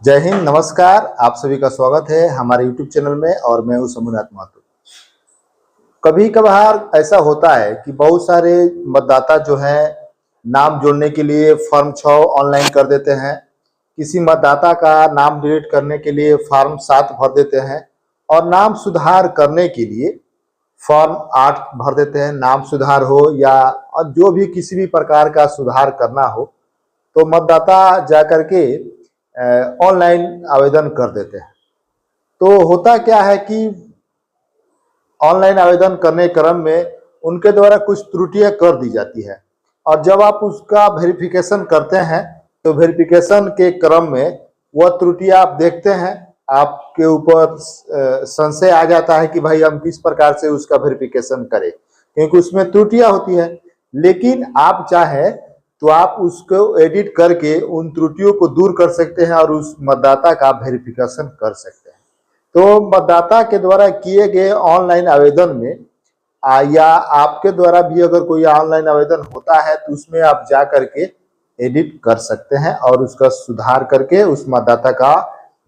जय हिंद, नमस्कार। आप सभी का स्वागत है हमारे YouTube चैनल में और मैं हूं शंभुनाथ महतो। कभी कभार ऐसा होता है कि बहुत सारे मतदाता जो हैं नाम जोड़ने के लिए फॉर्म 6 ऑनलाइन कर देते हैं। किसी मतदाता का नाम डिलीट करने के लिए फॉर्म 7 भर देते हैं और नाम सुधार करने के लिए फॉर्म 8 भर देते हैं। नाम सुधार हो या जो भी किसी भी प्रकार का सुधार करना हो तो मतदाता जाकर के ऑनलाइन आवेदन कर देते हैं। तो होता क्या है कि ऑनलाइन आवेदन करने क्रम में उनके द्वारा कुछ त्रुटियां कर दी जाती है और जब आप उसका वेरिफिकेशन करते हैं तो वेरिफिकेशन के क्रम में वह त्रुटियां आप देखते हैं, आपके ऊपर संशय आ जाता है कि भाई हम किस प्रकार से उसका वेरिफिकेशन करें, क्योंकि उसमें त्रुटियां होती है। लेकिन आप चाहे तो आप उसको एडिट करके उन त्रुटियों को दूर कर सकते हैं और उस मतदाता का वेरिफिकेशन कर सकते हैं। तो मतदाता के द्वारा किए गए ऑनलाइन आवेदन में या आपके द्वारा भी अगर कोई ऑनलाइन आवेदन होता है तो उसमें आप जा करके एडिट कर सकते हैं और उसका सुधार करके उस मतदाता का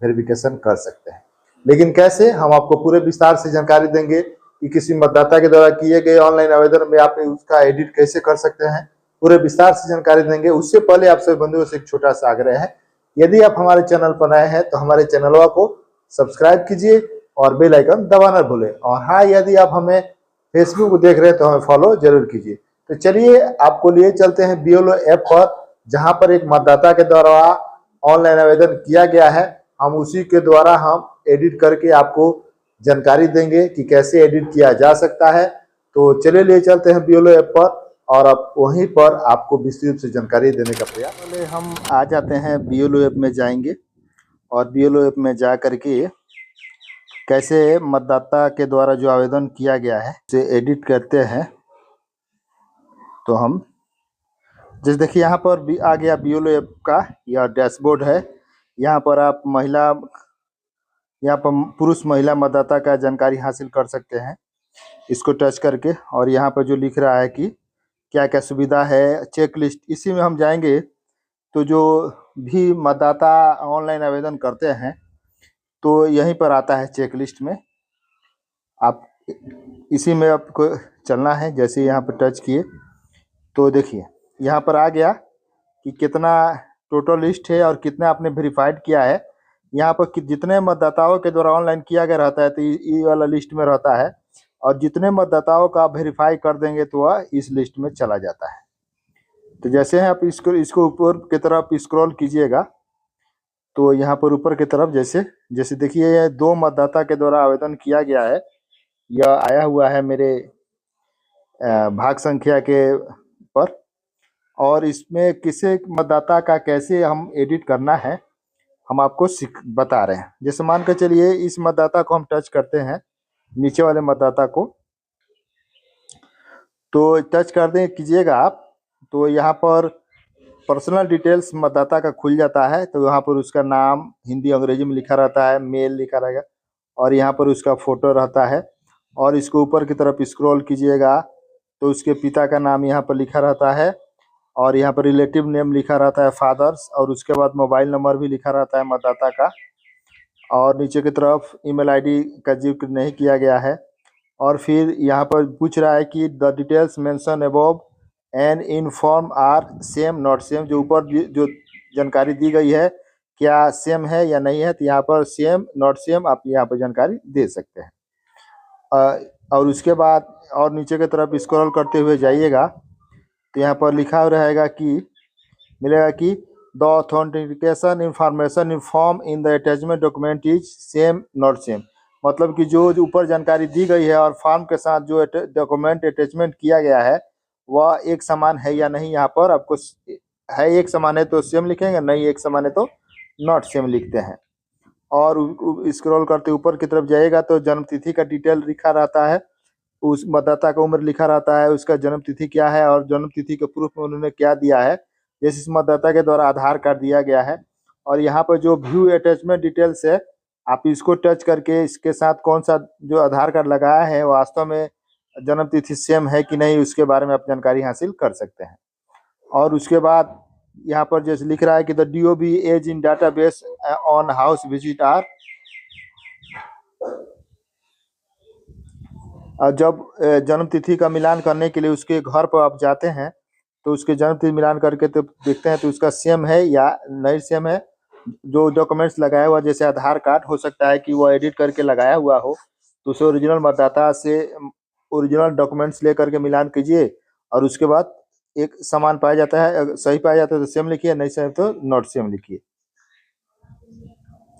वेरिफिकेशन कर सकते हैं। लेकिन कैसे, हम आपको पूरे विस्तार से जानकारी देंगे कि किसी मतदाता के द्वारा किए गए ऑनलाइन आवेदन में आप उसका एडिट कैसे कर सकते हैं, पूरे विस्तार से जानकारी देंगे। उससे पहले आप सभी बंधुओं से एक छोटा सा आग्रह है, यदि आप हमारे चैनल पर नए हैं तो हमारे चैनल को सब्सक्राइब कीजिए और बेल आइकन दबाना न भूलें। और हाँ, यदि आप हमें फेसबुक देख रहे हैं तो हमें फॉलो जरूर कीजिए। तो चलिए आपको लिए चलते हैं BLO ऐप पर, जहां पर एक मतदाता के द्वारा ऑनलाइन आवेदन किया गया है। हम उसी के द्वारा हम एडिट करके आपको जानकारी देंगे कि कैसे एडिट किया जा सकता है। तो चलिए लिए चलते हैं BLO ऐप पर और अब वहीं पर आपको विस्तृत रूप से जानकारी देने का प्रयास। पहले हम आ जाते हैं BLO ऐप में जाएंगे और BLO ऐप में जा करके कैसे मतदाता के द्वारा जो आवेदन किया गया है उसे एडिट करते हैं। तो हम जैसे देखिए यहाँ पर भी आ गया BLO ऐप का यह डैशबोर्ड है। यहाँ पर आप यहाँ पर पुरुष महिला मतदाता का जानकारी हासिल कर सकते हैं इसको टच करके। और यहाँ पर जो लिख रहा है कि क्या क्या सुविधा है, चेक लिस्ट, इसी में हम जाएंगे तो जो भी मतदाता ऑनलाइन आवेदन करते हैं तो यहीं पर आता है चेक लिस्ट में। आप इसी में आपको चलना है। जैसे यहाँ पर टच किए तो देखिए यहाँ पर आ गया कि कितना टोटल लिस्ट है और कितना आपने वेरीफाइड किया है। यहाँ पर जितने मतदाताओं के द्वारा ऑनलाइन किया गया रहता है तो ये वाला लिस्ट में रहता है, और जितने मतदाताओं का आप वेरीफाई कर देंगे तो वह इस लिस्ट में चला जाता है। तो जैसे आप इसको ऊपर की तरफ स्क्रॉल कीजिएगा तो यहाँ पर ऊपर की तरफ जैसे जैसे देखिए 2 मतदाता के द्वारा आवेदन किया गया है, यह आया हुआ है मेरे भाग संख्या के पर। और इसमें किसी मतदाता का कैसे हम एडिट करना है हम आपको बता रहे हैं। जैसे मान कर चलिए इस मतदाता को हम टच करते हैं, नीचे वाले मतदाता को तो टच कर दें कीजिएगा आप, तो यहाँ पर पर्सनल डिटेल्स मतदाता का खुल जाता है। तो यहाँ पर उसका नाम हिंदी अंग्रेजी में लिखा रहता है, मेल लिखा रहेगा और यहाँ पर उसका फोटो रहता है। और इसको ऊपर की तरफ स्क्रॉल कीजिएगा तो उसके पिता का नाम यहाँ पर लिखा रहता है और यहाँ पर रिलेटिव नेम लिखा रहता है फादर्स, और उसके बाद मोबाइल नंबर भी लिखा रहता है मतदाता का। और नीचे की तरफ ईमेल आईडी का जिक्र नहीं किया गया है। और फिर यहाँ पर पूछ रहा है कि the details mention above and in form are same not same, जो ऊपर जो जानकारी दी गई है क्या सेम है या नहीं है। तो यहाँ पर सेम नॉट सेम आप यहाँ पर जानकारी दे सकते हैं। और उसके बाद और नीचे की तरफ स्क्रॉल करते हुए जाइएगा तो यहाँ पर लिखा रहेगा कि मिलेगा कि the authentication information in form in the attachment document is same not same. मतलब कि जो ऊपर जानकारी दी गई है और फॉर्म के साथ जो डॉक्यूमेंट अटैचमेंट किया गया है वह एक समान है या नहीं। यहाँ पर आपको है एक समान है तो सेम लिखेंगे, नहीं एक समान है तो नॉट सेम लिखते हैं। और स्क्रॉल करते ऊपर की तरफ जाइएगा तो जन्म तिथि का डिटेल लिखा रहता है, उस मतदाता का उम्र लिखा रहता है, उसका जन्म तिथि क्या है और जन्म तिथि के प्रूफ में उन्होंने क्या दिया है। जैसे इस मतदाता के द्वारा आधार कार्ड दिया गया है। और यहाँ पर जो व्यू अटैचमेंट डिटेल्स है आप इसको टच करके इसके साथ कौन सा जो आधार कार्ड लगाया है वास्तव में जन्म तिथि सेम है कि नहीं उसके बारे में आप जानकारी हासिल कर सकते हैं। और उसके बाद यहाँ पर जैसे लिख रहा है कि the DOB as in database on house visit are, जब जन्म तिथि का मिलान करने के लिए उसके घर पर आप जाते हैं तो उसके जन्म तिथि मिलान करके तो देखते हैं तो उसका सेम है या नहीं सेम है। जो डॉक्यूमेंट्स लगाया हुआ जैसे आधार कार्ड हो सकता है कि वो एडिट करके लगाया हुआ हो, तो उसे ओरिजिनल मतदाता से ओरिजिनल डॉक्यूमेंट्स लेकर के मिलान कीजिए और उसके बाद एक समान पाया जाता है, अगर सही पाया जाता है तो सेम लिखिए, नहीं सेम तो नॉट सेम लिखिए।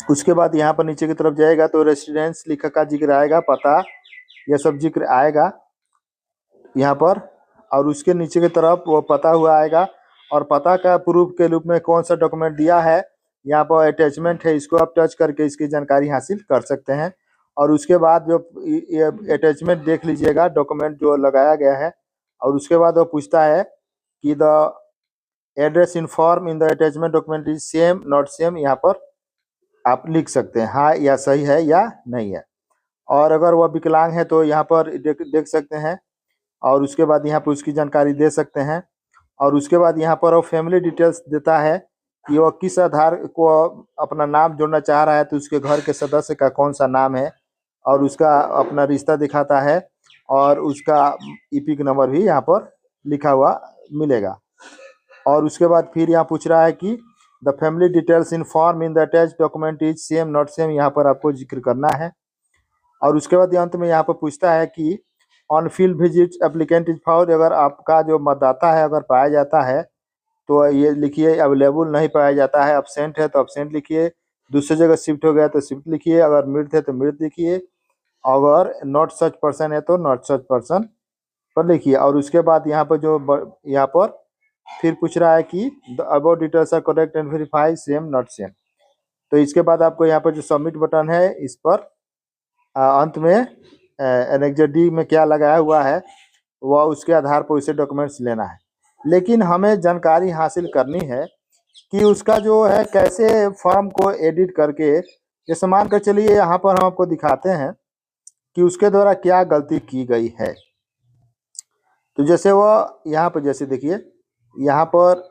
उसके बाद यहाँ पर नीचे की तरफ जाएगा तो रेसिडेंस लिखा का जिक्र आएगा, पता यह सब जिक्र आएगा यहाँ पर, और उसके नीचे की तरफ वो पता हुआ आएगा और पता का प्रूफ के रूप में कौन सा डॉक्यूमेंट दिया है यहाँ पर अटैचमेंट है, इसको आप टच करके इसकी जानकारी हासिल कर सकते हैं। और उसके बाद जो ये अटैचमेंट देख लीजिएगा डॉक्यूमेंट जो लगाया गया है, और उसके बाद वो पूछता है कि the address inform in the attachment document is same not same, यहाँ पर आप लिख सकते हैं हाँ या सही है या नहीं है। और अगर वह विकलांग है तो यहाँ पर देख सकते हैं, और उसके बाद यहाँ पर उसकी जानकारी दे सकते हैं। और उसके बाद यहाँ पर वो फैमिली डिटेल्स देता है कि वो किस आधार को अपना नाम जोड़ना चाह रहा है, तो उसके घर के सदस्य का कौन सा नाम है, और उसका अपना रिश्ता दिखाता है, और उसका ईपिक नंबर भी यहाँ पर लिखा हुआ मिलेगा। और उसके बाद फिर यहाँ पूछ रहा है कि the family details in form in the attach document is same not same, यहाँ पर आपको जिक्र करना है। और उसके बाद अंत में यहाँ पर पूछता है कि on field visit applicant is found, अगर आपका जो मतदाता है अगर पाया जाता है तो ये लिखिए, अवेलेबल नहीं पाया जाता है, अब्सेंट है तो अब्सेंट लिखिए, दूसरी जगह शिफ्ट हो गया तो शिफ्ट लिखिए, अगर मृत है तो मृत लिखिए, अगर नॉट सच पर्सन है तो नॉट सच पर्सन पर लिखिए। और उसके बाद यहाँ पर जो यहाँ पर फिर पूछ रहा है कि the above details are correct and verify same not same, तो इसके बाद आपको यहाँ पर जो सबमिट बटन है इस पर अंत में एनेक्जर डी में क्या लगाया हुआ है वह उसके आधार पर उसे डॉक्यूमेंट्स लेना है। लेकिन हमें जानकारी हासिल करनी है कि उसका जो है कैसे फॉर्म को एडिट करके, जैसे मान कर चलिए यहाँ पर हम आपको दिखाते हैं कि उसके द्वारा क्या गलती की गई है। तो जैसे वो यहाँ पर जैसे देखिए यहाँ पर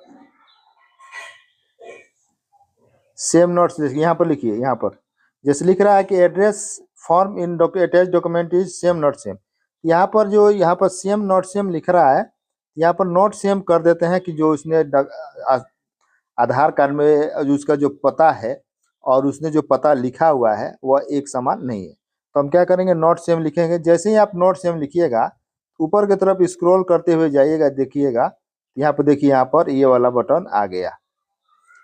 सेम नोट्स यहाँ पर लिखिए, यहाँ पर जैसे लिख रहा है कि address form in attach document is same not same, यहाँ पर जो यहाँ पर सेम नॉट सेम लिख रहा है, यहाँ पर नॉट सेम कर देते हैं कि जो उसने आधार कार्ड में जो उसका जो पता है और उसने जो पता लिखा हुआ है वह एक समान नहीं है। तो हम क्या करेंगे, नॉट सेम लिखेंगे। जैसे ही आप नॉट सेम लिखिएगा ऊपर की तरफ स्क्रॉल करते हुए जाइएगा, देखिएगा यहाँ पर, देखिए यहाँ पर ये वाला बटन आ गया,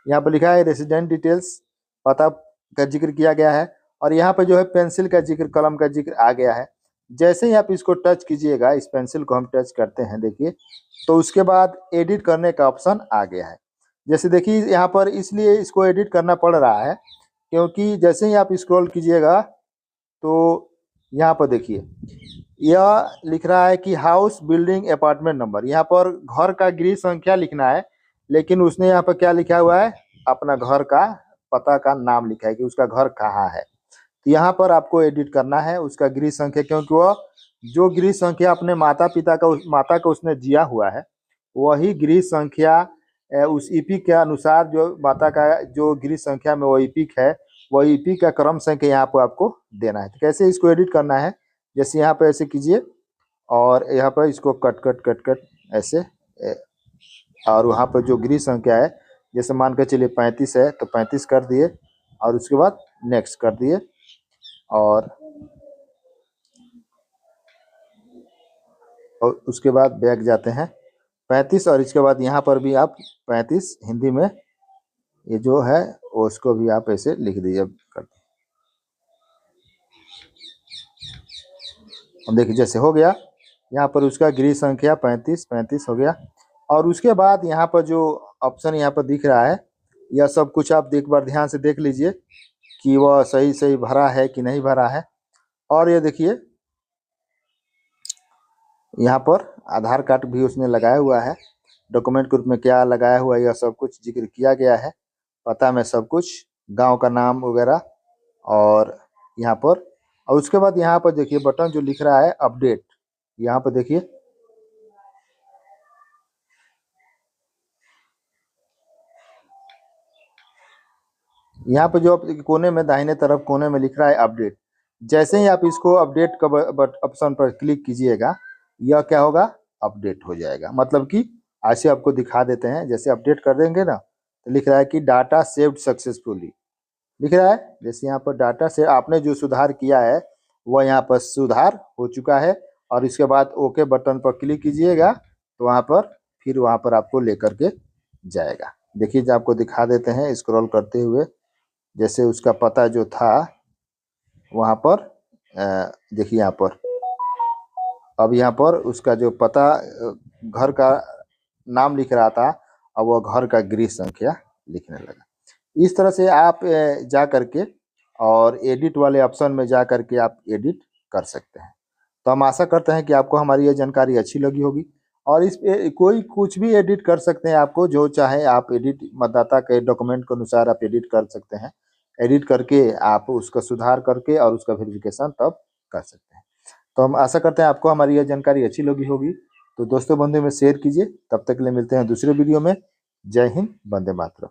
यहाँ पर लिखा है रेसिडेंट डिटेल्स, पता का जिक्र किया गया है, और यहाँ पे जो है पेंसिल का जिक्र, कलम का जिक्र आ गया है। जैसे ही आप इसको टच कीजिएगा, इस पेंसिल को हम टच करते हैं देखिए, तो उसके बाद एडिट करने का ऑप्शन आ गया है। जैसे देखिए यहाँ पर इसलिए इसको एडिट करना पड़ रहा है क्योंकि जैसे ही आप स्क्रॉल कीजिएगा तो यहाँ पर देखिए यह लिख रहा है कि हाउस बिल्डिंग अपार्टमेंट नंबर, यहाँ पर घर का गृह संख्या लिखना है, लेकिन उसने यहाँ पर क्या लिखा हुआ है, अपना घर का पता का नाम लिखा है कि उसका घर कहाँ है। तो यहाँ पर आपको एडिट करना है उसका गृह संख्या, क्योंकि वह जो गृह संख्या अपने माता का उसने दिया हुआ है वही गृह संख्या उस ईपिक के अनुसार जो माता का जो गृह संख्या में वो ईपिक है, वह ईपिक का क्रम संख्या यहाँ पर आपको देना है। तो कैसे इसको एडिट करना है, जैसे यहाँ पे ऐसे कीजिए और यहाँ पर इसको कट कट कट कट ऐसे, और वहाँ पर जो गृह संख्या है जैसे मान कर चलिए 35 है तो 35 कर दिए, और उसके बाद नेक्स्ट कर दिए, और उसके बाद बैक जाते हैं 35, और इसके बाद यहाँ पर भी आप 35 हिंदी में ये जो है उसको भी आप ऐसे लिख दीजिए। हम देखिए जैसे हो गया, यहाँ पर उसका गृह संख्या 35 हो गया। और उसके बाद यहाँ पर जो ऑप्शन यहाँ पर दिख रहा है यह सब कुछ आप एक बार ध्यान से देख लीजिए कि वह सही सही भरा है कि नहीं भरा है। और ये देखिए यहाँ पर आधार कार्ड भी उसने लगाया हुआ है, डॉक्यूमेंट के रूप में क्या लगाया हुआ है यह सब कुछ जिक्र किया गया है, पता में सब कुछ, गांव का नाम वगैरह, और यहाँ पर। और उसके बाद यहाँ पर देखिए बटन जो लिख रहा है अपडेट, यहाँ पर देखिए यहाँ पे जो कोने में दाहिने तरफ कोने में लिख रहा है अपडेट, जैसे ही आप इसको अपडेट का ऑप्शन पर क्लिक कीजिएगा, यह क्या होगा, अपडेट हो जाएगा। मतलब कि ऐसे आपको दिखा देते हैं, जैसे अपडेट कर देंगे ना तो लिख रहा है कि डाटा सेव्ड सक्सेसफुली, लिख रहा है। जैसे यहाँ पर डाटा से आपने जो सुधार किया है वह यहाँ पर सुधार हो चुका है, और इसके बाद ओके बटन पर क्लिक कीजिएगा तो वहाँ पर फिर वहाँ पर आपको लेकर के जाएगा। देखिए जो आपको दिखा देते हैं स्क्रॉल करते हुए, जैसे उसका पता जो था वहाँ पर देखिए यहाँ पर, अब यहाँ पर उसका जो पता घर का नाम लिख रहा था, अब वह घर का गृह संख्या लिखने लगा। इस तरह से आप जा करके और एडिट वाले ऑप्शन में जा करके आप एडिट कर सकते हैं। तो हम आशा करते हैं कि आपको हमारी ये जानकारी अच्छी लगी होगी, और इस पे कोई कुछ भी एडिट कर सकते हैं, आपको जो चाहे आप एडिट, मतदाता के डॉक्यूमेंट के अनुसार आप एडिट कर सकते हैं। एडिट करके आप उसका सुधार करके और उसका वेरिफिकेशन तब कर सकते हैं। तो हम आशा करते हैं आपको हमारी यह जानकारी अच्छी लगी होगी। तो दोस्तों बंधु में शेयर कीजिए। तब तक के लिए मिलते हैं दूसरे वीडियो में। जय हिंद, वंदे मातरम।